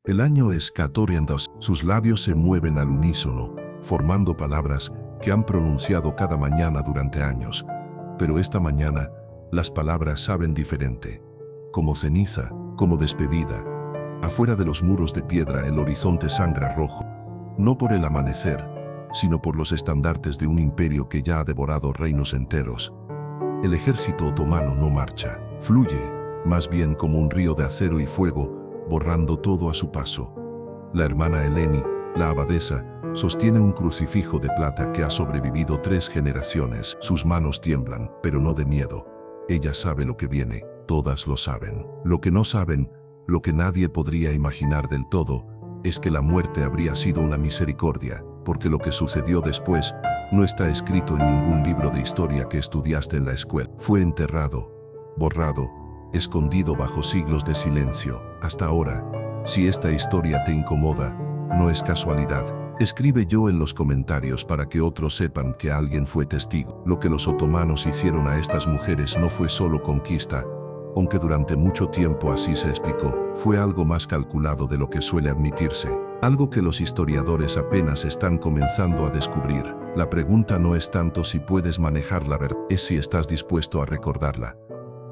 El año es 1400. Sus labios se mueven al unísono, formando palabras que han pronunciado cada mañana durante años. Pero esta mañana, las palabras saben diferente. Como ceniza, como despedida. Afuera de los muros de piedra el horizonte sangra rojo. No por el amanecer, sino por los estandartes de un imperio que ya ha devorado reinos enteros. El ejército otomano no marcha, fluye, más bien como un río de acero y fuego, borrando todo a su paso. La hermana Eleni, la abadesa, sostiene un crucifijo de plata que ha sobrevivido 3 generaciones. Sus manos tiemblan, pero no de miedo. Ella sabe lo que viene, todas lo saben. Lo que no saben, lo que nadie podría imaginar del todo, es que la muerte habría sido una misericordia, porque lo que sucedió después no está escrito en ningún libro de historia que estudiaste en la escuela. Fue enterrado, borrado, escondido bajo siglos de silencio. Hasta ahora, si esta historia te incomoda, no es casualidad. Escribe yo en los comentarios para que otros sepan que alguien fue testigo. Lo que los otomanos hicieron a estas mujeres no fue solo conquista, aunque durante mucho tiempo así se explicó. Fue algo más calculado de lo que suele admitirse. Algo que los historiadores apenas están comenzando a descubrir. La pregunta no es tanto si puedes manejar la verdad, es si estás dispuesto a recordarla.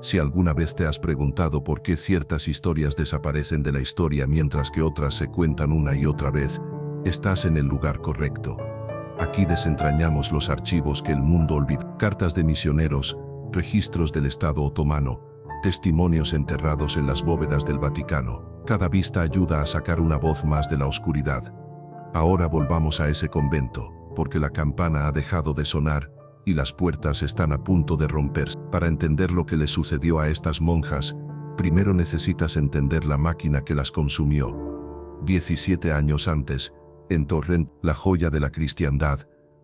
Si alguna vez te has preguntado por qué ciertas historias desaparecen de la historia mientras que otras se cuentan una y otra vez, estás en el lugar correcto. Aquí desentrañamos los archivos que el mundo olvidó. Cartas de misioneros, registros del Estado otomano, testimonios enterrados en las bóvedas del Vaticano. Cada vista ayuda a sacar una voz más de la oscuridad. Ahora volvamos a ese convento, porque la campana ha dejado de sonar y las puertas están a punto de romperse. Para entender lo que le sucedió a estas monjas, primero necesitas entender la máquina que las consumió. 17 años antes, en Torrent, la joya de la cristiandad,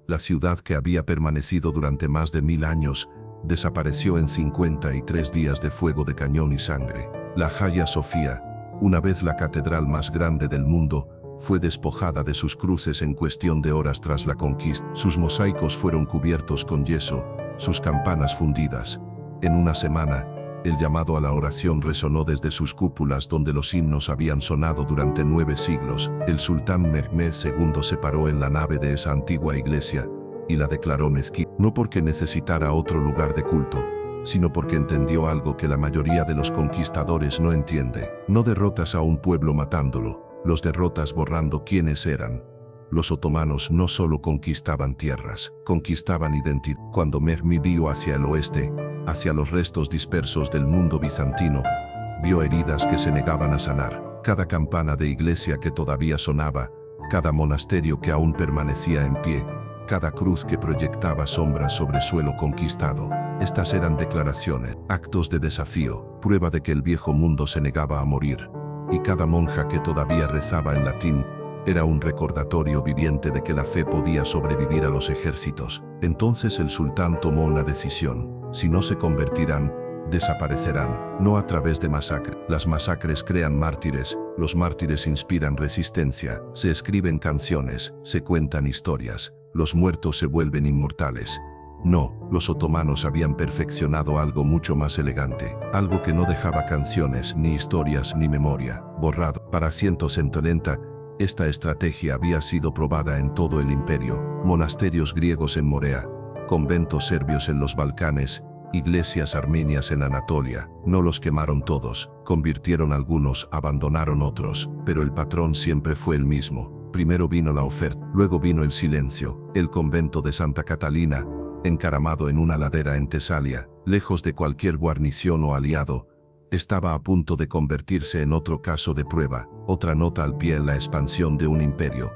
la ciudad que había permanecido durante más de 1000 años, desapareció en 53 días de fuego de cañón y sangre. La Hagia Sofía, una vez la catedral más grande del mundo, fue despojada de sus cruces en cuestión de horas tras la conquista. Sus mosaicos fueron cubiertos con yeso, sus campanas fundidas. En una semana, el llamado a la oración resonó desde sus cúpulas donde los himnos habían sonado durante 9 siglos. El sultán Mehmed II se paró en la nave de esa antigua iglesia y la declaró mezquita, no porque necesitara otro lugar de culto, sino porque entendió algo que la mayoría de los conquistadores no entiende. No derrotas a un pueblo matándolo, los derrotas borrando quiénes eran. Los otomanos no solo conquistaban tierras, conquistaban identidad. Cuando Mehmed vio hacia el oeste, hacia los restos dispersos del mundo bizantino, vio heridas que se negaban a sanar, cada campana de iglesia que todavía sonaba, cada monasterio que aún permanecía en pie, cada cruz que proyectaba sombras sobre suelo conquistado. Estas eran declaraciones, actos de desafío, prueba de que el viejo mundo se negaba a morir. Y cada monja que todavía rezaba en latín era un recordatorio viviente de que la fe podía sobrevivir a los ejércitos. Entonces el sultán tomó una decisión: si no se convertirán, desaparecerán, no a través de masacre. Las masacres crean mártires, los mártires inspiran resistencia, se escriben canciones, se cuentan historias, los muertos se vuelven inmortales. No, los otomanos habían perfeccionado algo mucho más elegante, algo que no dejaba canciones, ni historias, ni memoria, borrado. Para 130, esta estrategia había sido probada en todo el imperio: monasterios griegos en Morea, conventos serbios en los Balcanes, iglesias armenias en Anatolia. No los quemaron todos, convirtieron algunos, abandonaron otros, pero el patrón siempre fue el mismo. Primero vino la oferta, luego vino el silencio. El convento de Santa Catalina, encaramado en una ladera en Tesalia, lejos de cualquier guarnición o aliado, estaba a punto de convertirse en otro caso de prueba, otra nota al pie en la expansión de un imperio.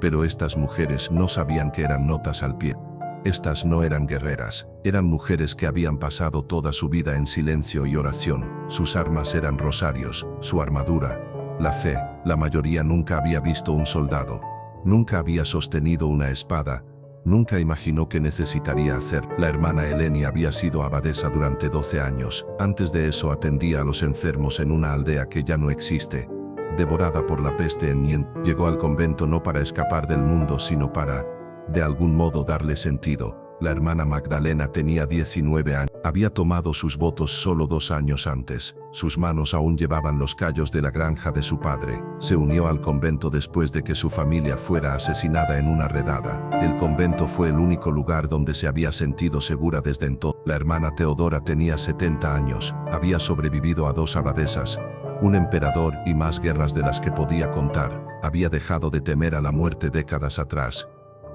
Pero estas mujeres no sabían que eran notas al pie. Estas no eran guerreras, eran mujeres que habían pasado toda su vida en silencio y oración. Sus armas eran rosarios, su armadura, la fe. La mayoría nunca había visto un soldado, nunca había sostenido una espada, nunca imaginó que necesitaría hacer. La hermana Eleni había sido abadesa durante 12 años. Antes de eso atendía a los enfermos en una aldea que ya no existe, devorada por la peste en Nien. Llegó al convento no para escapar del mundo, sino para, de algún modo, darle sentido. La hermana Magdalena tenía 19 años. Había tomado sus votos solo 2 años antes. Sus manos aún llevaban los callos de la granja de su padre. Se unió al convento después de que su familia fuera asesinada en una redada. El convento fue el único lugar donde se había sentido segura desde entonces. La hermana Teodora tenía 70 años. Había sobrevivido a 2 abadesas, un emperador y más guerras de las que podía contar. Había dejado de temer a la muerte décadas atrás,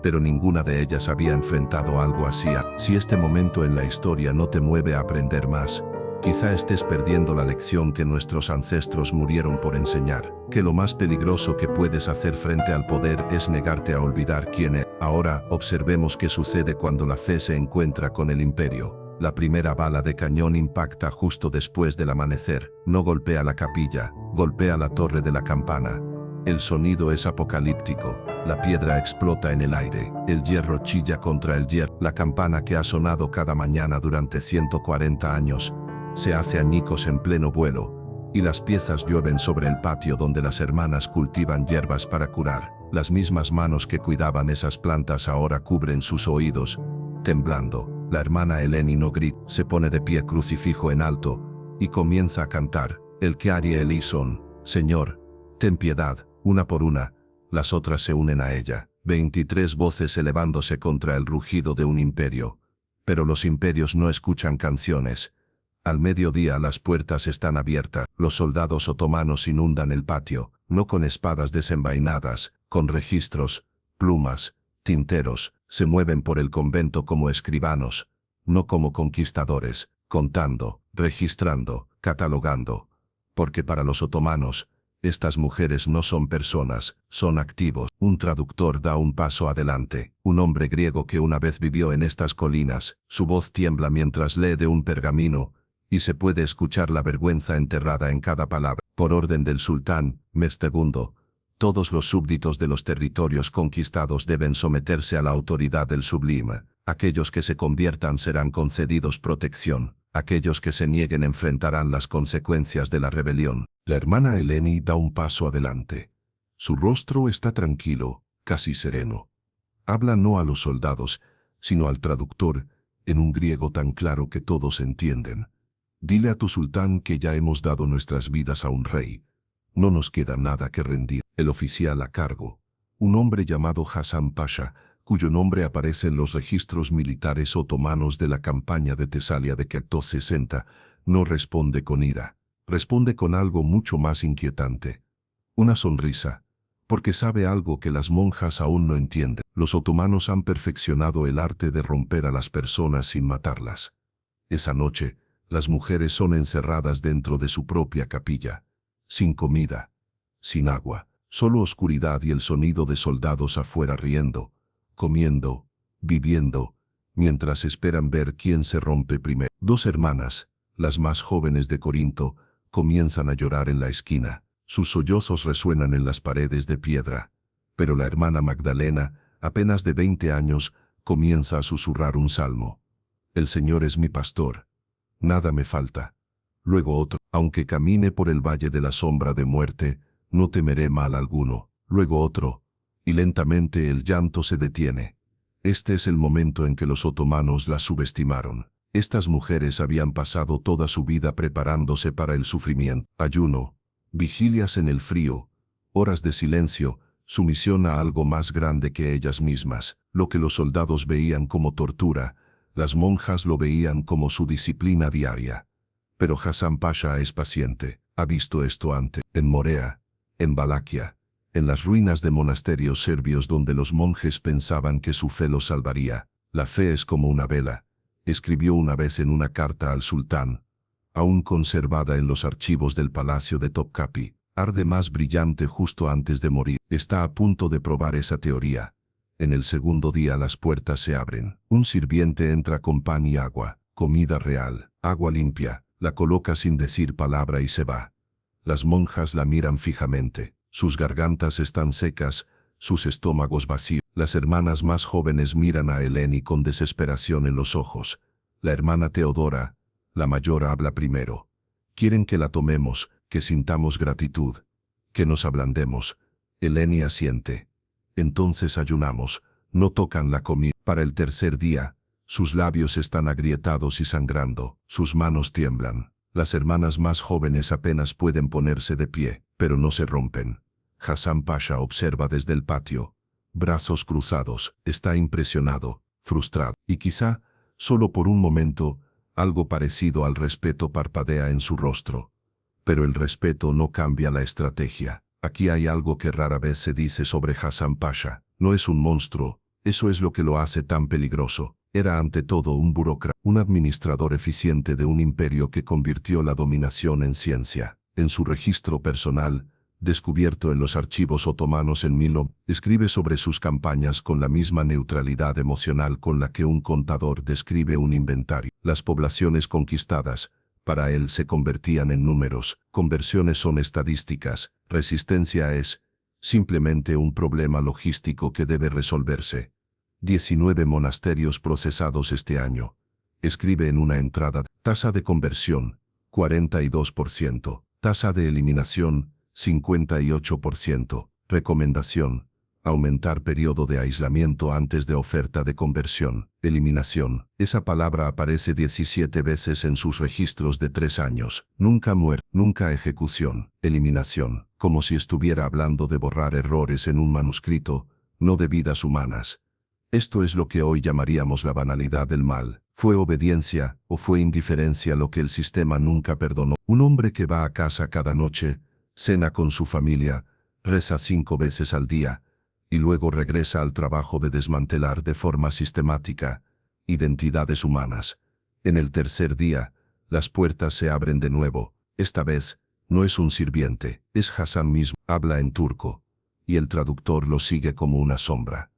pero ninguna de ellas había enfrentado algo así. Si este momento en la historia no te mueve a aprender más, quizá estés perdiendo la lección que nuestros ancestros murieron por enseñar, que lo más peligroso que puedes hacer frente al poder es negarte a olvidar quién es. Ahora, observemos qué sucede cuando la fe se encuentra con el imperio. La primera bala de cañón impacta justo después del amanecer. No golpea la capilla, golpea la torre de la campana. El sonido es apocalíptico. La piedra explota en el aire. El hierro chilla contra el hierro. La campana que ha sonado cada mañana durante 140 años se hace añicos en pleno vuelo, y las piezas llueven sobre el patio donde las hermanas cultivan hierbas para curar. Las mismas manos que cuidaban esas plantas ahora cubren sus oídos, temblando. La hermana Eleni no grita, se pone de pie crucifijo en alto y comienza a cantar. El Kyrie eleison, Señor, ten piedad. Una por una, las otras se unen a ella. 23 voces elevándose contra el rugido de un imperio. Pero los imperios no escuchan canciones. Al mediodía las puertas están abiertas. Los soldados otomanos inundan el patio, no con espadas desenvainadas, con registros, plumas, tinteros. Se mueven por el convento como escribanos, no como conquistadores, contando, registrando, catalogando. Porque para los otomanos, estas mujeres no son personas, son activos. Un traductor da un paso adelante. Un hombre griego que una vez vivió en estas colinas. Su voz tiembla mientras lee de un pergamino, y se puede escuchar la vergüenza enterrada en cada palabra. Por orden del sultán, Mes II, todos los súbditos de los territorios conquistados deben someterse a la autoridad del sublime. Aquellos que se conviertan serán concedidos protección. Aquellos que se nieguen enfrentarán las consecuencias de la rebelión. La hermana Eleni da un paso adelante. Su rostro está tranquilo, casi sereno. Habla no a los soldados, sino al traductor, en un griego tan claro que todos entienden. Dile a tu sultán que ya hemos dado nuestras vidas a un rey. No nos queda nada que rendir. El oficial a cargo, un hombre llamado Hasan Pasha, cuyo nombre aparece en los registros militares otomanos de la campaña de Tesalia de 560, no responde con ira. Responde con algo mucho más inquietante. Una sonrisa, porque sabe algo que las monjas aún no entienden. Los otomanos han perfeccionado el arte de romper a las personas sin matarlas. Esa noche, las mujeres son encerradas dentro de su propia capilla, sin comida, sin agua, solo oscuridad y el sonido de soldados afuera riendo, comiendo, viviendo, mientras esperan ver quién se rompe primero. 2 hermanas, las más jóvenes de Corinto, comienzan a llorar en la esquina. Sus sollozos resuenan en las paredes de piedra. Pero la hermana Magdalena, apenas de 20 años, comienza a susurrar un salmo. El Señor es mi pastor. Nada me falta. Luego otro, aunque camine por el valle de la sombra de muerte, no temeré mal alguno. Luego otro, y lentamente el llanto se detiene. Este es el momento en que los otomanos la subestimaron. Estas mujeres habían pasado toda su vida preparándose para el sufrimiento, ayuno, vigilias en el frío, horas de silencio, sumisión a algo más grande que ellas mismas. Lo que los soldados veían como tortura, las monjas lo veían como su disciplina diaria. Pero Hasan Pasha es paciente, ha visto esto antes, en Morea, en Valaquia, en las ruinas de monasterios serbios donde los monjes pensaban que su fe los salvaría. La fe es como una vela, escribió una vez en una carta al sultán, aún conservada en los archivos del palacio de Topkapi, arde más brillante justo antes de morir. Está a punto de probar esa teoría. En el segundo día las puertas se abren. Un sirviente entra con pan y agua, comida real, agua limpia, la coloca sin decir palabra y se va. Las monjas la miran fijamente. Sus gargantas están secas, sus estómagos vacíos. Las hermanas más jóvenes miran a Eleni con desesperación en los ojos. La hermana Teodora, la mayor, habla primero. Quieren que la tomemos, que sintamos gratitud, que nos ablandemos. Eleni asiente. Entonces ayunamos, no tocan la comida. Para el tercer día, Sus labios están agrietados y sangrando, sus manos tiemblan. Las hermanas más jóvenes apenas pueden ponerse de pie, pero no se rompen. Hasan Pasha observa desde el patio, brazos cruzados, está impresionado, frustrado, y quizá, solo por un momento, algo parecido al respeto parpadea en su rostro. Pero el respeto no cambia la estrategia. Aquí hay algo que rara vez se dice sobre Hasan Pasha. No es un monstruo, eso es lo que lo hace tan peligroso. Era ante todo un burócrata, un administrador eficiente de un imperio que convirtió la dominación en ciencia. En su registro personal, descubierto en los archivos otomanos en Milo, escribe sobre sus campañas con la misma neutralidad emocional con la que un contador describe un inventario. Las poblaciones conquistadas, para él, se convertían en números, conversiones son estadísticas, resistencia es simplemente un problema logístico que debe resolverse. 19 monasterios procesados este año. Escribe en una entrada: tasa de conversión, 42%, tasa de eliminación, 58%, recomendación: aumentar periodo de aislamiento antes de oferta de conversión. Eliminación. Esa palabra aparece 17 veces en sus registros de 3 años. Nunca muerte, nunca ejecución. Eliminación. Como si estuviera hablando de borrar errores en un manuscrito, no de vidas humanas. Esto es lo que hoy llamaríamos la banalidad del mal. ¿Fue obediencia o fue indiferencia lo que el sistema nunca perdonó? Un hombre que va a casa cada noche, cena con su familia, reza 5 veces al día, y luego regresa al trabajo de desmantelar de forma sistemática identidades humanas. En el tercer día, las puertas se abren de nuevo. Esta vez, no es un sirviente, es Hasan mismo. Habla en turco, y el traductor lo sigue como una sombra.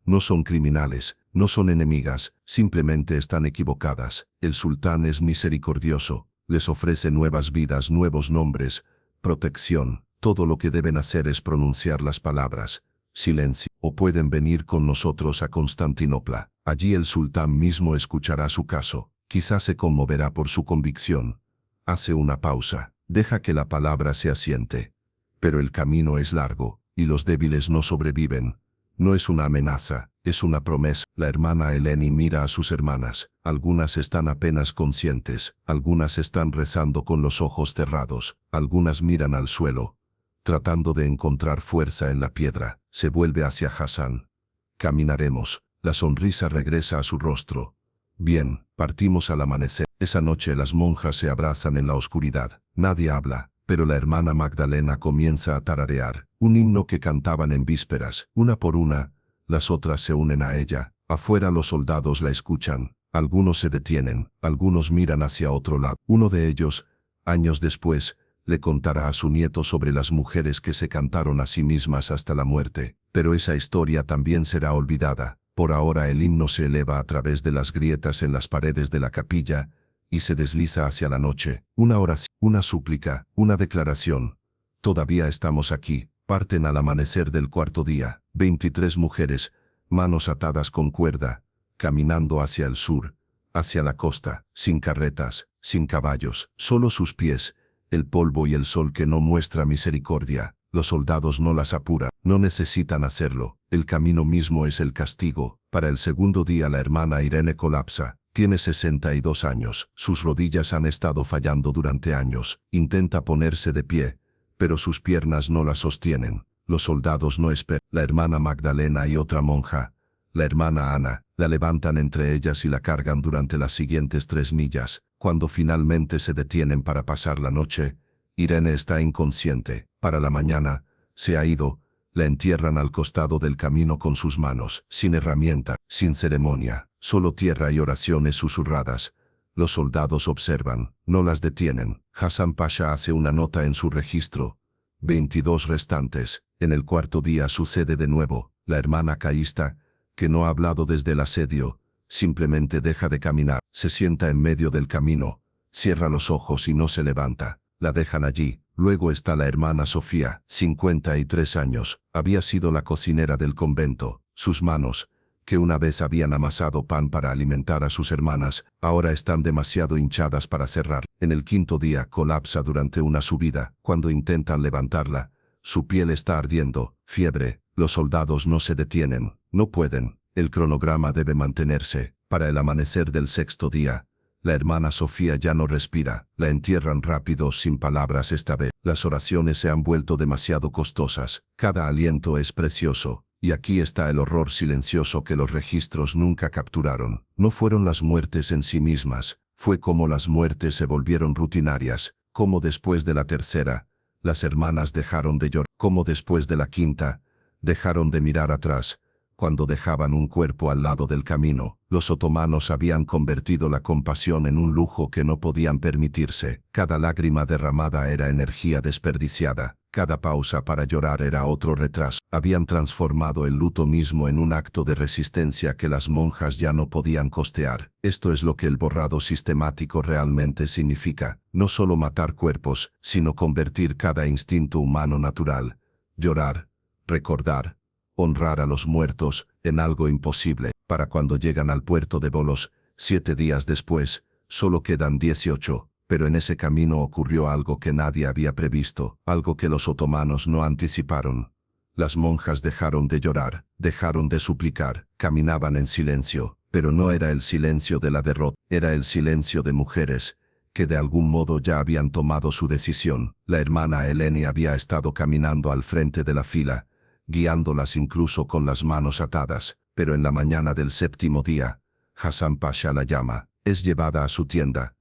No son criminales, no son enemigas, simplemente están equivocadas. El sultán es misericordioso, les ofrece nuevas vidas, nuevos nombres, protección. Todo lo que deben hacer es pronunciar las palabras: silencio, o pueden venir con nosotros a Constantinopla. Allí el sultán mismo escuchará su caso, quizás se conmoverá por su convicción. Hace una pausa, deja que la palabra se asiente. Pero el camino es largo, y los débiles no sobreviven. No es una amenaza, es una promesa. La hermana Eleni mira a sus hermanas. Algunas están apenas conscientes, algunas están rezando con los ojos cerrados, algunas miran al suelo, tratando de encontrar fuerza en la piedra. Se vuelve hacia Hasan. Caminaremos. La sonrisa regresa a su rostro. Bien, partimos al amanecer. Esa noche las monjas se abrazan en la oscuridad. Nadie habla, pero la hermana Magdalena comienza a tararear un himno que cantaban en vísperas. Una por una, las otras se unen a ella. Afuera los soldados la escuchan. Algunos se detienen, algunos miran hacia otro lado. Uno de ellos, años después, le contará a su nieto sobre las mujeres que se cantaron a sí mismas hasta la muerte. Pero esa historia también será olvidada. Por ahora el himno se eleva a través de las grietas en las paredes de la capilla y se desliza hacia la noche. Una oración, una súplica, una declaración. Todavía estamos aquí. Parten al amanecer del cuarto día. 23 mujeres, manos atadas con cuerda, caminando hacia el sur, hacia la costa, sin carretas, sin caballos, solo sus pies, el polvo y el sol que no muestra misericordia. Los soldados no las apuran, no necesitan hacerlo. El camino mismo es el castigo. Para el segundo día la hermana Irene colapsa. Tiene 62 años. Sus rodillas han estado fallando durante años. Intenta ponerse de pie, pero sus piernas no la sostienen. Los soldados no esperan. La hermana Magdalena y otra monja, la hermana Ana, la levantan entre ellas y la cargan durante las siguientes 3 millas. Cuando finalmente se detienen para pasar la noche, Irene está inconsciente. Para la mañana, se ha ido. La entierran al costado del camino con sus manos, sin herramienta, sin ceremonia, solo tierra y oraciones susurradas. Los soldados observan, no las detienen. Hasan Pasha hace una nota en su registro. 22 restantes. En el cuarto día sucede de nuevo. La hermana Caísta, que no ha hablado desde el asedio, simplemente deja de caminar. Se sienta en medio del camino, cierra los ojos y no se levanta. La dejan allí. Luego está la hermana Sofía, 53 años, había sido la cocinera del convento. Sus manos, que una vez habían amasado pan para alimentar a sus hermanas, ahora están demasiado hinchadas para cerrar. En el quinto día colapsa durante una subida. Cuando intentan levantarla, su piel está ardiendo, fiebre. Los soldados no se detienen, no pueden. El cronograma debe mantenerse. Para el amanecer del sexto día, la hermana Sofía ya no respira, la entierran rápido sin palabras esta vez. Las oraciones se han vuelto demasiado costosas, cada aliento es precioso, y aquí está el horror silencioso que los registros nunca capturaron. No fueron las muertes en sí mismas, fue como las muertes se volvieron rutinarias, como después de la tercera, las hermanas dejaron de llorar, como después de la quinta, dejaron de mirar atrás. Cuando dejaban un cuerpo al lado del camino, los otomanos habían convertido la compasión en un lujo que no podían permitirse. Cada lágrima derramada era energía desperdiciada, cada pausa para llorar era otro retraso. Habían transformado el luto mismo en un acto de resistencia que las monjas ya no podían costear. Esto es lo que el borrado sistemático realmente significa, no solo matar cuerpos, sino convertir cada instinto humano natural, llorar, recordar, honrar a los muertos, en algo imposible. Para cuando llegan al puerto de Volos, 7 días después, solo quedan 18, pero en ese camino ocurrió algo que nadie había previsto, algo que los otomanos no anticiparon. Las monjas dejaron de llorar, dejaron de suplicar, caminaban en silencio, pero no era el silencio de la derrota, era el silencio de mujeres, que de algún modo ya habían tomado su decisión. La hermana Eleni había estado caminando al frente de la fila, guiándolas incluso con las manos atadas, pero en la mañana del séptimo día, Hasan Pasha la llama, es llevada a su tienda.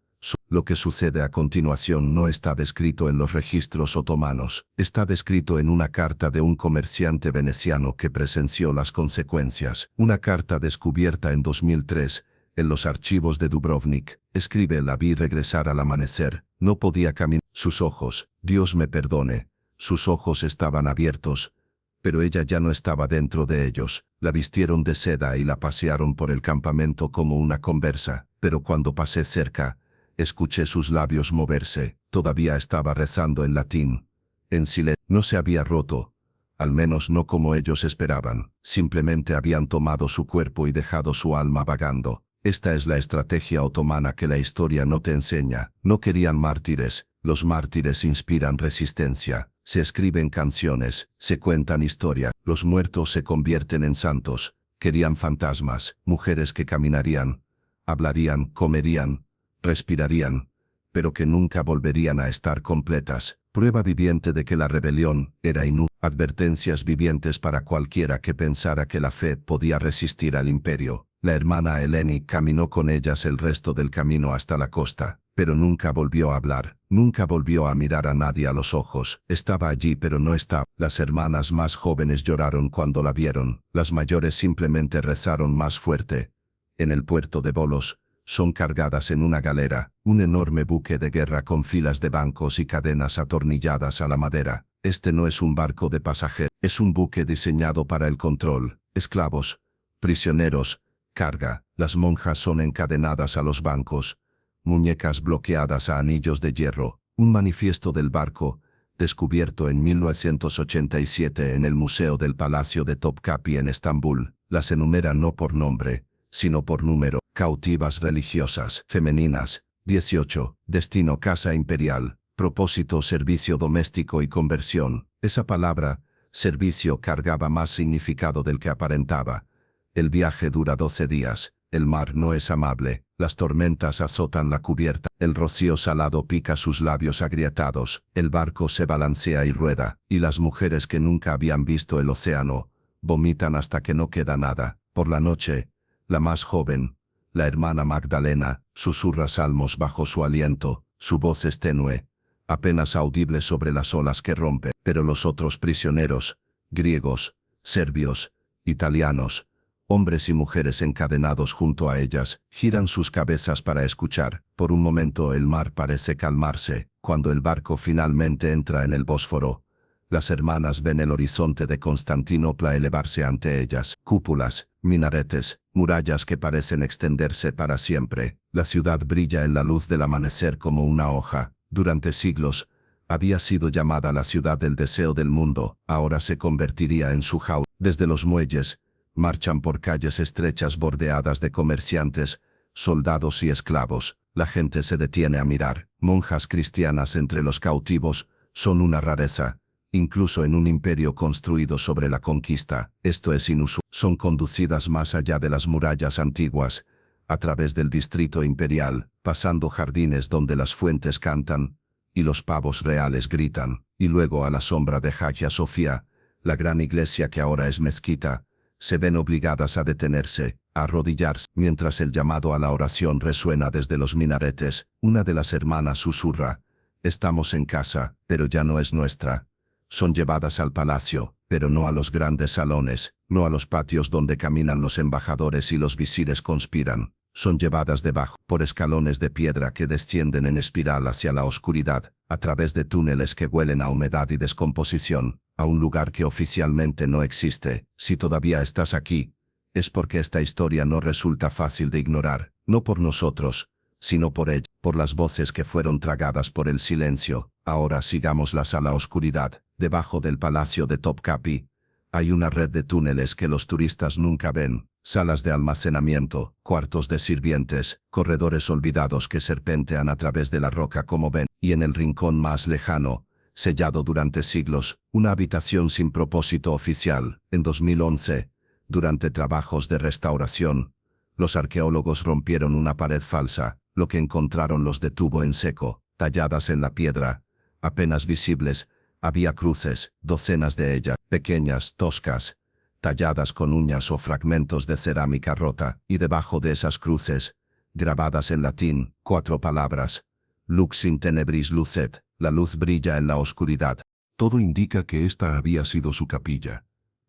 Lo que sucede a continuación no está descrito en los registros otomanos, está descrito en una carta de un comerciante veneciano que presenció las consecuencias. Una carta descubierta en 2003, en los archivos de Dubrovnik, escribe: la vi regresar al amanecer, no podía caminar. Sus ojos, Dios me perdone, sus ojos estaban abiertos, pero ella ya no estaba dentro de ellos. La vistieron de seda y la pasearon por el campamento como una conversa, pero cuando pasé cerca, escuché sus labios moverse. Todavía estaba rezando en latín. En silencio, no se había roto, al menos no como ellos esperaban. Simplemente habían tomado su cuerpo y dejado su alma vagando. Esta es la estrategia otomana que la historia no te enseña. No querían mártires, los mártires inspiran resistencia. Se escriben canciones, se cuentan historias, los muertos se convierten en santos. Querían fantasmas, mujeres que caminarían, hablarían, comerían, respirarían, pero que nunca volverían a estar completas. Prueba viviente de que la rebelión era inútil. Advertencias vivientes para cualquiera que pensara que la fe podía resistir al imperio. La hermana Eleni caminó con ellas el resto del camino hasta la costa, pero nunca volvió a hablar, nunca volvió a mirar a nadie a los ojos. Estaba allí pero no estaba. Las hermanas más jóvenes lloraron cuando la vieron, las mayores simplemente rezaron más fuerte. En el puerto de Volos, son cargadas en una galera, un enorme buque de guerra con filas de bancos y cadenas atornilladas a la madera. Este no es un barco de pasajeros, es un buque diseñado para el control. Esclavos, prisioneros, carga. Las monjas son encadenadas a los bancos, muñecas bloqueadas a anillos de hierro. Un manifiesto del barco, descubierto en 1987 en el Museo del Palacio de Topkapi en Estambul, las enumera no por nombre, sino por número. Cautivas religiosas, femeninas, 18, destino casa imperial, propósito servicio doméstico y conversión. Esa palabra, servicio, cargaba más significado del que aparentaba. El viaje dura 12 días, el mar no es amable, las tormentas azotan la cubierta, el rocío salado pica sus labios agrietados, el barco se balancea y rueda, y las mujeres que nunca habían visto el océano, vomitan hasta que no queda nada. Por la noche, la más joven, la hermana Magdalena, susurra salmos bajo su aliento, su voz es tenue, apenas audible sobre las olas que rompe. Pero los otros prisioneros, griegos, serbios, italianos, hombres y mujeres encadenados junto a ellas, giran sus cabezas para escuchar. Por un momento el mar parece calmarse. Cuando el barco finalmente entra en el Bósforo, las hermanas ven el horizonte de Constantinopla elevarse ante ellas. Cúpulas, minaretes, murallas que parecen extenderse para siempre. La ciudad brilla en la luz del amanecer como una hoja. Durante siglos, había sido llamada la ciudad del deseo del mundo. Ahora se convertiría en su jaula. Desde los muelles, marchan por calles estrechas bordeadas de comerciantes, soldados y esclavos. La gente se detiene a mirar. Monjas cristianas entre los cautivos son una rareza, incluso en un imperio construido sobre la conquista. Esto es inusual. Son conducidas más allá de las murallas antiguas, a través del distrito imperial, pasando jardines donde las fuentes cantan y los pavos reales gritan, y luego a la sombra de Hagia Sofía, la gran iglesia que ahora es mezquita, se ven obligadas a detenerse, a arrodillarse. Mientras el llamado a la oración resuena desde los minaretes, una de las hermanas susurra: «Estamos en casa, pero ya no es nuestra». Son llevadas al palacio, pero no a los grandes salones, no a los patios donde caminan los embajadores y los visires conspiran. Son llevadas debajo, por escalones de piedra que descienden en espiral hacia la oscuridad, a través de túneles que huelen a humedad y descomposición, a un lugar que oficialmente no existe. Si todavía estás aquí, es porque esta historia no resulta fácil de ignorar, no por nosotros, sino por ella, por las voces que fueron tragadas por el silencio. Ahora sigámoslas a la oscuridad. Debajo del palacio de Topkapi hay una red de túneles que los turistas nunca ven, salas de almacenamiento, cuartos de sirvientes, corredores olvidados que serpentean a través de la roca como ven, y en el rincón más lejano, sellado durante siglos, una habitación sin propósito oficial. En 2011, durante trabajos de restauración, los arqueólogos rompieron una pared falsa. Lo que encontraron los detuvo en seco, talladas en la piedra, apenas visibles. Había cruces, docenas de ellas, pequeñas, toscas, talladas con uñas o fragmentos de cerámica rota, y debajo de esas cruces, grabadas en latín, 4 palabras: Lux in tenebris lucet, la luz brilla en la oscuridad. Todo indica que esta había sido su capilla.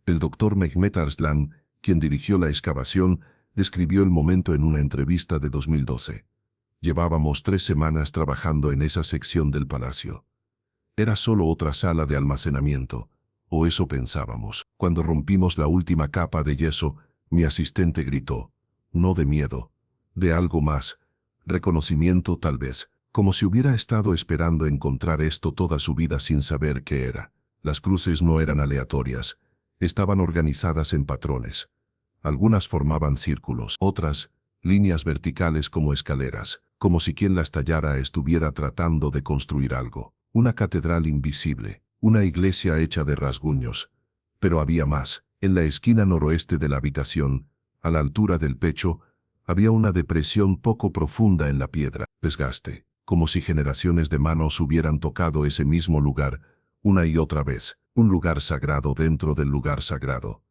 El doctor Mehmet Arslan, quien dirigió la excavación, describió el momento en una entrevista de 2012. Llevábamos 3 semanas trabajando en esa sección del palacio. Era solo otra sala de almacenamiento, o eso pensábamos. Cuando rompimos la última capa de yeso, mi asistente gritó, no de miedo, de algo más, reconocimiento tal vez, como si hubiera estado esperando encontrar esto toda su vida sin saber qué era. Las cruces no eran aleatorias, estaban organizadas en patrones. Algunas formaban círculos, otras, líneas verticales como escaleras, como si quien las tallara estuviera tratando de construir algo. Una catedral invisible, una iglesia hecha de rasguños. Pero había más. En la esquina noroeste de la habitación, a la altura del pecho, había una depresión poco profunda en la piedra. Desgaste, como si generaciones de manos hubieran tocado ese mismo lugar, una y otra vez. Un lugar sagrado dentro del lugar sagrado.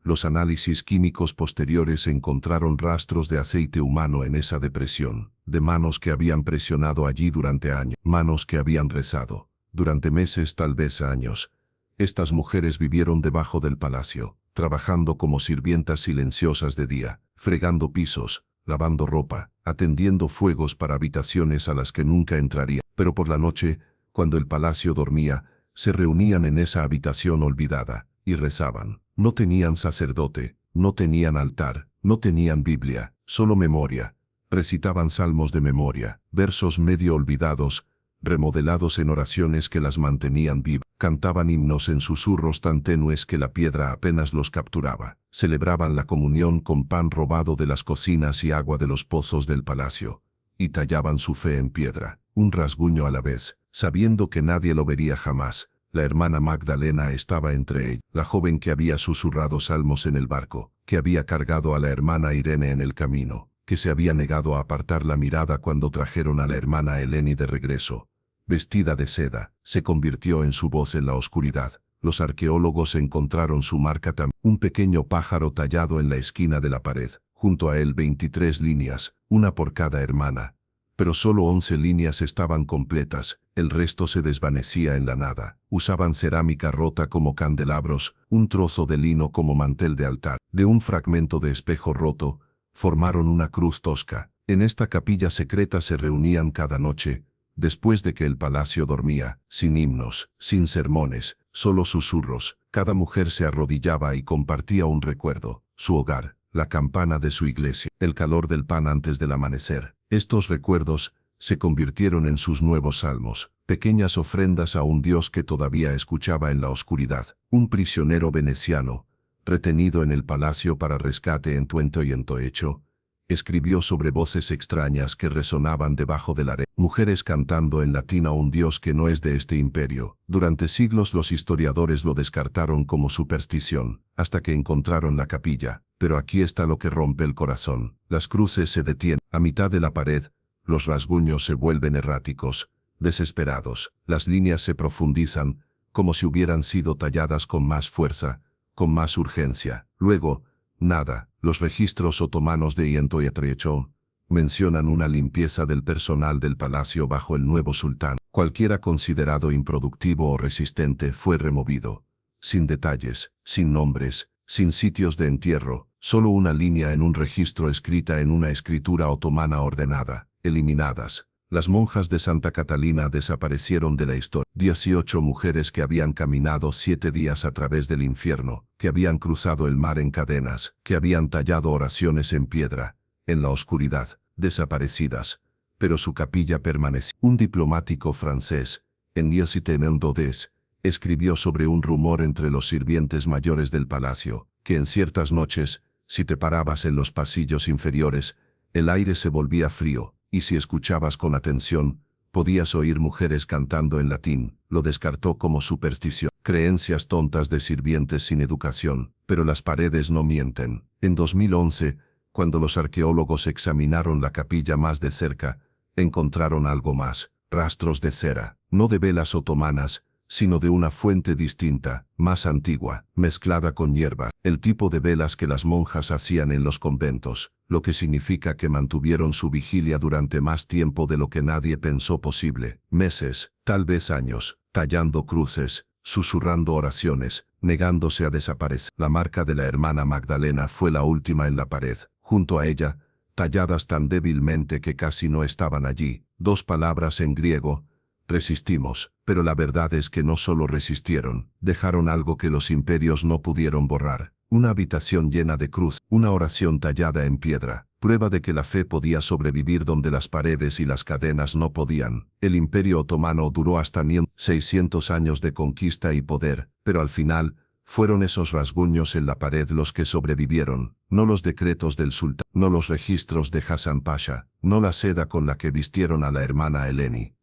Los análisis químicos posteriores encontraron rastros de aceite humano en esa depresión, de manos que habían presionado allí durante años, manos que habían rezado, durante meses, tal vez años. Estas mujeres vivieron debajo del palacio, trabajando como sirvientas silenciosas de día, fregando pisos, lavando ropa, atendiendo fuegos para habitaciones a las que nunca entrarían. Pero por la noche, cuando el palacio dormía, se reunían en esa habitación olvidada y rezaban. No tenían sacerdote, no tenían altar, no tenían Biblia, solo memoria. Recitaban salmos de memoria, versos medio olvidados, remodelados en oraciones que las mantenían vivas. Cantaban himnos en susurros tan tenues que la piedra apenas los capturaba. Celebraban la comunión con pan robado de las cocinas y agua de los pozos del palacio. Y tallaban su fe en piedra, un rasguño a la vez, sabiendo que nadie lo vería jamás. La hermana Magdalena estaba entre ellos, la joven que había susurrado salmos en el barco, que había cargado a la hermana Irene en el camino, que se había negado a apartar la mirada cuando trajeron a la hermana Eleni de regreso. Vestida de seda, se convirtió en su voz en la oscuridad. Los arqueólogos encontraron su marca también, un pequeño pájaro tallado en la esquina de la pared, junto a él 23 líneas, una por cada hermana. Pero solo 11 líneas estaban completas, el resto se desvanecía en la nada. Usaban cerámica rota como candelabros, un trozo de lino como mantel de altar. De un fragmento de espejo roto, formaron una cruz tosca. En esta capilla secreta se reunían cada noche, después de que el palacio dormía, sin himnos, sin sermones, solo susurros. Cada mujer se arrodillaba y compartía un recuerdo, su hogar, la campana de su iglesia, el calor del pan antes del amanecer. Estos recuerdos se convirtieron en sus nuevos salmos, pequeñas ofrendas a un Dios que todavía escuchaba en la oscuridad. Un prisionero veneciano, retenido en el palacio para rescate en Tuento y en Toecho, escribió sobre voces extrañas que resonaban debajo de la arena. Mujeres cantando en latín a un Dios que no es de este imperio. Durante siglos los historiadores lo descartaron como superstición, hasta que encontraron la capilla. Pero aquí está lo que rompe el corazón. Las cruces se detienen. A mitad de la pared, los rasguños se vuelven erráticos, desesperados. Las líneas se profundizan, como si hubieran sido talladas con más fuerza, con más urgencia. Luego, nada. Los registros otomanos de Yentoyatrecho mencionan una limpieza del personal del palacio bajo el nuevo sultán. Cualquiera considerado improductivo o resistente fue removido. Sin detalles, sin nombres, sin sitios de entierro, solo una línea en un registro escrita en una escritura otomana ordenada. Eliminadas. Las monjas de Santa Catalina desaparecieron de la historia. 18 mujeres que habían caminado 7 días a través del infierno, que habían cruzado el mar en cadenas, que habían tallado oraciones en piedra, en la oscuridad, desaparecidas. Pero su capilla permaneció. Un diplomático francés, Agnès Tenendodes, escribió sobre un rumor entre los sirvientes mayores del palacio, que en ciertas noches, si te parabas en los pasillos inferiores, el aire se volvía frío, y si escuchabas con atención, podías oír mujeres cantando en latín. Lo descartó como superstición. Creencias tontas de sirvientes sin educación, pero las paredes no mienten. En 2011, cuando los arqueólogos examinaron la capilla más de cerca, encontraron algo más. Rastros de cera, no de velas otomanas, sino de una fuente distinta, más antigua, mezclada con hierba, el tipo de velas que las monjas hacían en los conventos, lo que significa que mantuvieron su vigilia durante más tiempo de lo que nadie pensó posible, meses, tal vez años, tallando cruces, susurrando oraciones, negándose a desaparecer. La marca de la hermana Magdalena fue la última en la pared, junto a ella, talladas tan débilmente que casi no estaban allí, 2 palabras en griego: resistimos. Pero la verdad es que no solo resistieron, dejaron algo que los imperios no pudieron borrar. Una habitación llena de cruz, una oración tallada en piedra, prueba de que la fe podía sobrevivir donde las paredes y las cadenas no podían. El Imperio Otomano duró hasta 600 años de conquista y poder, pero al final, fueron esos rasguños en la pared los que sobrevivieron, no los decretos del sultán, no los registros de Hassan Pasha, no la seda con la que vistieron a la hermana Eleni.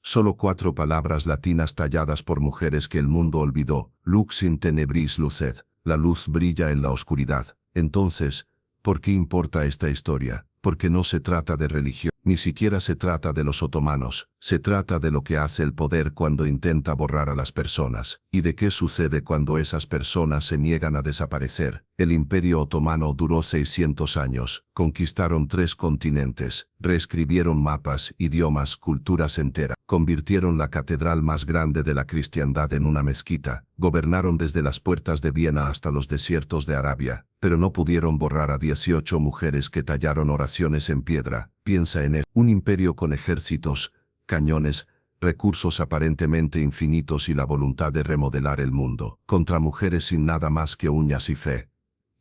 Solo 4 palabras latinas talladas por mujeres que el mundo olvidó. Lux in tenebris lucet, la luz brilla en la oscuridad. Entonces, ¿por qué importa esta historia? Porque no se trata de religión, ni siquiera se trata de los otomanos, se trata de lo que hace el poder cuando intenta borrar a las personas, y de qué sucede cuando esas personas se niegan a desaparecer. El Imperio Otomano duró 600 años, conquistaron 3 continentes, reescribieron mapas, idiomas, culturas enteras, convirtieron la catedral más grande de la cristiandad en una mezquita, gobernaron desde las puertas de Viena hasta los desiertos de Arabia, pero no pudieron borrar a 18 mujeres que tallaron oraciones en piedra. Piensa en él, un imperio con ejércitos, cañones, recursos aparentemente infinitos y la voluntad de remodelar el mundo, contra mujeres sin nada más que uñas y fe.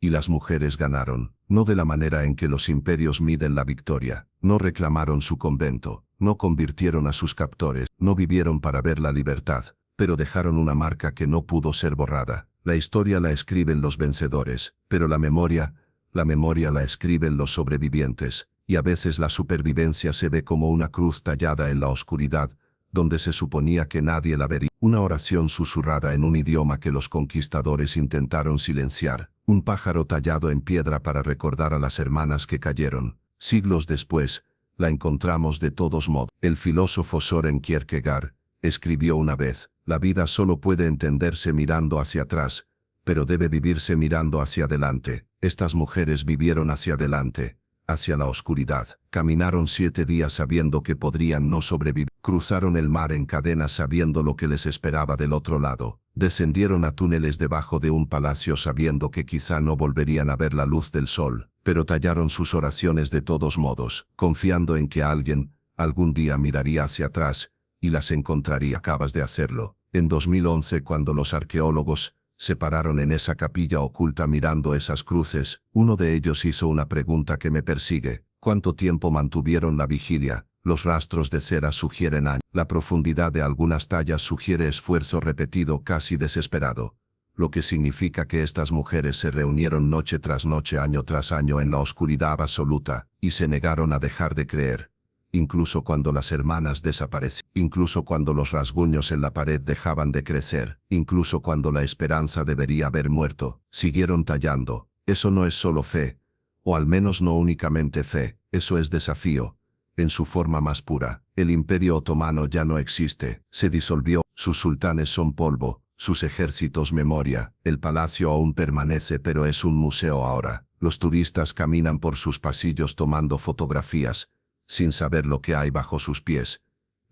Y las mujeres ganaron, no de la manera en que los imperios miden la victoria, no reclamaron su convento, no convirtieron a sus captores, no vivieron para ver la libertad, pero dejaron una marca que no pudo ser borrada. La historia la escriben los vencedores, pero la memoria la escriben los sobrevivientes, y a veces la supervivencia se ve como una cruz tallada en la oscuridad, donde se suponía que nadie la vería. Una oración susurrada en un idioma que los conquistadores intentaron silenciar, un pájaro tallado en piedra para recordar a las hermanas que cayeron. Siglos después, la encontramos de todos modos. El filósofo Søren Kierkegaard escribió una vez: la vida solo puede entenderse mirando hacia atrás, pero debe vivirse mirando hacia adelante. Estas mujeres vivieron hacia adelante, hacia la oscuridad. Caminaron 7 días sabiendo que podrían no sobrevivir. Cruzaron el mar en cadenas sabiendo lo que les esperaba del otro lado. Descendieron a túneles debajo de un palacio sabiendo que quizá no volverían a ver la luz del sol, pero tallaron sus oraciones de todos modos, confiando en que alguien, algún día miraría hacia atrás, y las encontraría. Acabas de hacerlo. En 2011, cuando los arqueólogos se pararon en esa capilla oculta mirando esas cruces, uno de ellos hizo una pregunta que me persigue: ¿cuánto tiempo mantuvieron la vigilia? Los rastros de cera sugieren años. La profundidad de algunas tallas sugiere esfuerzo repetido casi desesperado, lo que significa que estas mujeres se reunieron noche tras noche, año tras año en la oscuridad absoluta, y se negaron a dejar de creer. Incluso cuando las hermanas desaparecían, incluso cuando los rasguños en la pared dejaban de crecer, incluso cuando la esperanza debería haber muerto, siguieron tallando. Eso no es solo fe, o al menos no únicamente fe, eso es desafío. En su forma más pura, el Imperio Otomano ya no existe, se disolvió, sus sultanes son polvo, sus ejércitos memoria, el palacio aún permanece pero es un museo ahora. Los turistas caminan por sus pasillos tomando fotografías, sin saber lo que hay bajo sus pies.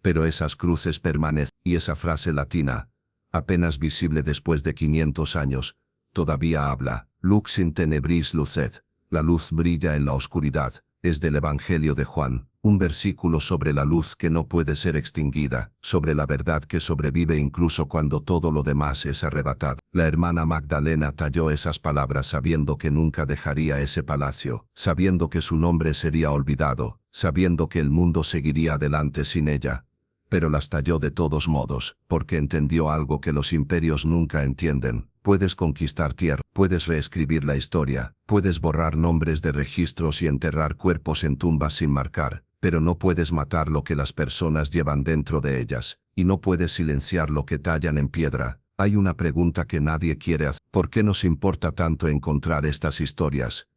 Pero esas cruces permanecen, y esa frase latina, apenas visible después de 500 años, todavía habla. Lux in tenebris lucet, la luz brilla en la oscuridad, es del Evangelio de Juan, un versículo sobre la luz que no puede ser extinguida, sobre la verdad que sobrevive incluso cuando todo lo demás es arrebatado. La hermana Magdalena talló esas palabras sabiendo que nunca dejaría ese palacio, sabiendo que su nombre sería olvidado, sabiendo que el mundo seguiría adelante sin ella. Pero las talló de todos modos, porque entendió algo que los imperios nunca entienden. Puedes conquistar tierra, puedes reescribir la historia, puedes borrar nombres de registros y enterrar cuerpos en tumbas sin marcar, pero no puedes matar lo que las personas llevan dentro de ellas, y no puedes silenciar lo que tallan en piedra. Hay una pregunta que nadie quiere hacer. ¿Por qué nos importa tanto encontrar estas historias?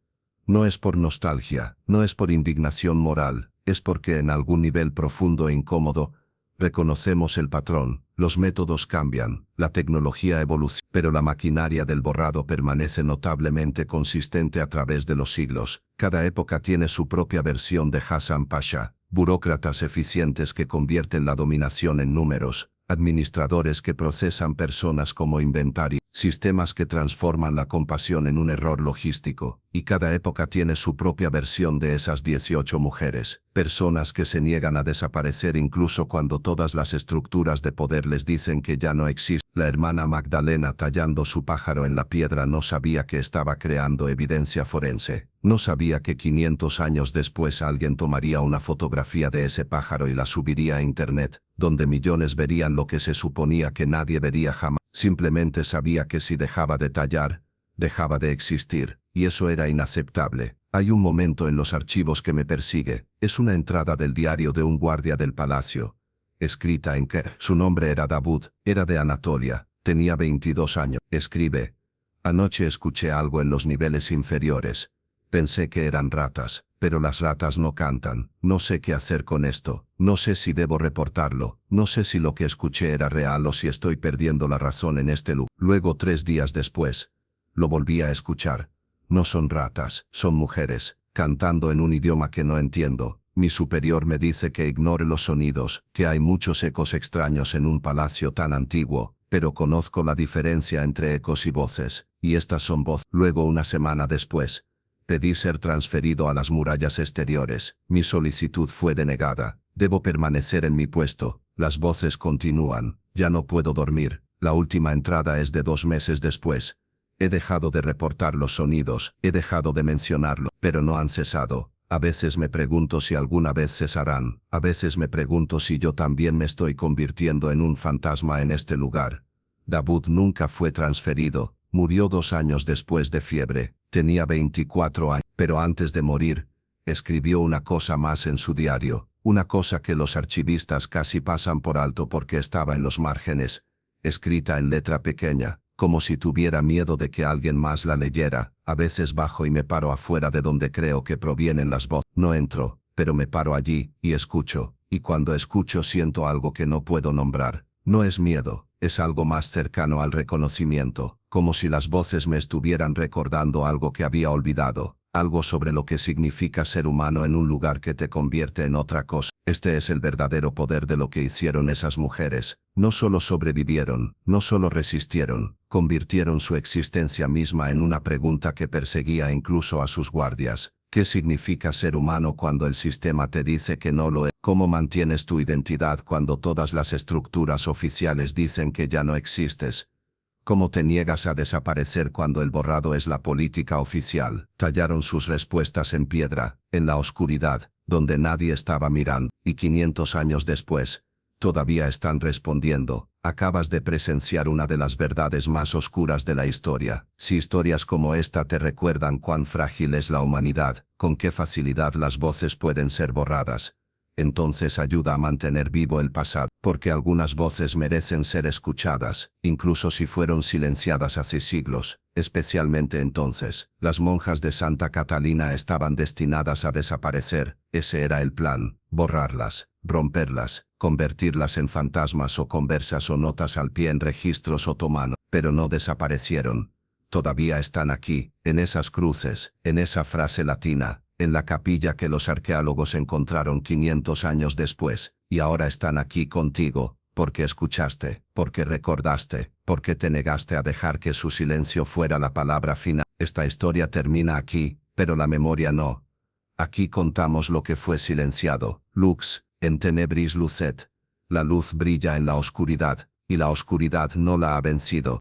No es por nostalgia, no es por indignación moral, es porque en algún nivel profundo e incómodo, reconocemos el patrón, los métodos cambian, la tecnología evoluciona, pero la maquinaria del borrado permanece notablemente consistente a través de los siglos. Cada época tiene su propia versión de Hasan Pasha, burócratas eficientes que convierten la dominación en números, administradores que procesan personas como inventario, sistemas que transforman la compasión en un error logístico, y cada época tiene su propia versión de esas 18 mujeres, personas que se niegan a desaparecer incluso cuando todas las estructuras de poder les dicen que ya no existen. La hermana Magdalena tallando su pájaro en la piedra no sabía que estaba creando evidencia forense, no sabía que 500 años después alguien tomaría una fotografía de ese pájaro y la subiría a internet, donde millones verían lo que se suponía que nadie vería jamás. Simplemente sabía que si dejaba de tallar, dejaba de existir, y eso era inaceptable. Hay un momento en los archivos que me persigue, es una entrada del diario de un guardia del palacio, escrita en que su nombre era Davud, era de Anatolia, tenía 22 años. Escribe: anoche escuché algo en los niveles inferiores. Pensé que eran ratas, pero las ratas no cantan. No sé qué hacer con esto, no sé si debo reportarlo, no sé si lo que escuché era real o si estoy perdiendo la razón en este lugar. Luego 3 días después, lo volví a escuchar. No son ratas, son mujeres, cantando en un idioma que no entiendo. Mi superior me dice que ignore los sonidos, que hay muchos ecos extraños en un palacio tan antiguo, pero conozco la diferencia entre ecos y voces, y estas son voces. Luego, una semana después, pedí ser transferido a las murallas exteriores. Mi solicitud fue denegada. Debo permanecer en mi puesto. Las voces continúan. Ya no puedo dormir. La última entrada es de 2 meses después. He dejado de reportar los sonidos, he dejado de mencionarlo, pero no han cesado. A veces me pregunto si alguna vez cesarán. A veces me pregunto si yo también me estoy convirtiendo en un fantasma en este lugar. Davud nunca fue transferido. Murió 2 años después de fiebre. Tenía 24 años. Pero antes de morir, escribió una cosa más en su diario. Una cosa que los archivistas casi pasan por alto porque estaba en los márgenes. Escrita en letra pequeña, como si tuviera miedo de que alguien más la leyera. A veces bajo y me paro afuera de donde creo que provienen las voces. No entro, pero me paro allí, y escucho. Y cuando escucho siento algo que no puedo nombrar. No es miedo, es algo más cercano al reconocimiento, como si las voces me estuvieran recordando algo que había olvidado, algo sobre lo que significa ser humano en un lugar que te convierte en otra cosa. Este es el verdadero poder de lo que hicieron esas mujeres. No solo sobrevivieron, no solo resistieron, convirtieron su existencia misma en una pregunta que perseguía incluso a sus guardias. ¿Qué significa ser humano cuando el sistema te dice que no lo es? ¿Cómo mantienes tu identidad cuando todas las estructuras oficiales dicen que ya no existes? ¿Cómo te niegas a desaparecer cuando el borrado es la política oficial? Tallaron sus respuestas en piedra, en la oscuridad, donde nadie estaba mirando, y 500 años después, todavía están respondiendo. Acabas de presenciar una de las verdades más oscuras de la historia. Si historias como esta te recuerdan cuán frágil es la humanidad, con qué facilidad las voces pueden ser borradas, entonces ayuda a mantener vivo el pasado, porque algunas voces merecen ser escuchadas, incluso si fueron silenciadas hace siglos, especialmente entonces. Las monjas de Santa Catalina estaban destinadas a desaparecer, ese era el plan, borrarlas, romperlas, convertirlas en fantasmas o conversas o notas al pie en registros otomanos, pero no desaparecieron. Todavía están aquí, en esas cruces, en esa frase latina, en la capilla que los arqueólogos encontraron 500 años después, y ahora están aquí contigo, porque escuchaste, porque recordaste, porque te negaste a dejar que su silencio fuera la palabra final. Esta historia termina aquí, pero la memoria no. Aquí contamos lo que fue silenciado. Lux, en tenebris lucet. La luz brilla en la oscuridad, y la oscuridad no la ha vencido.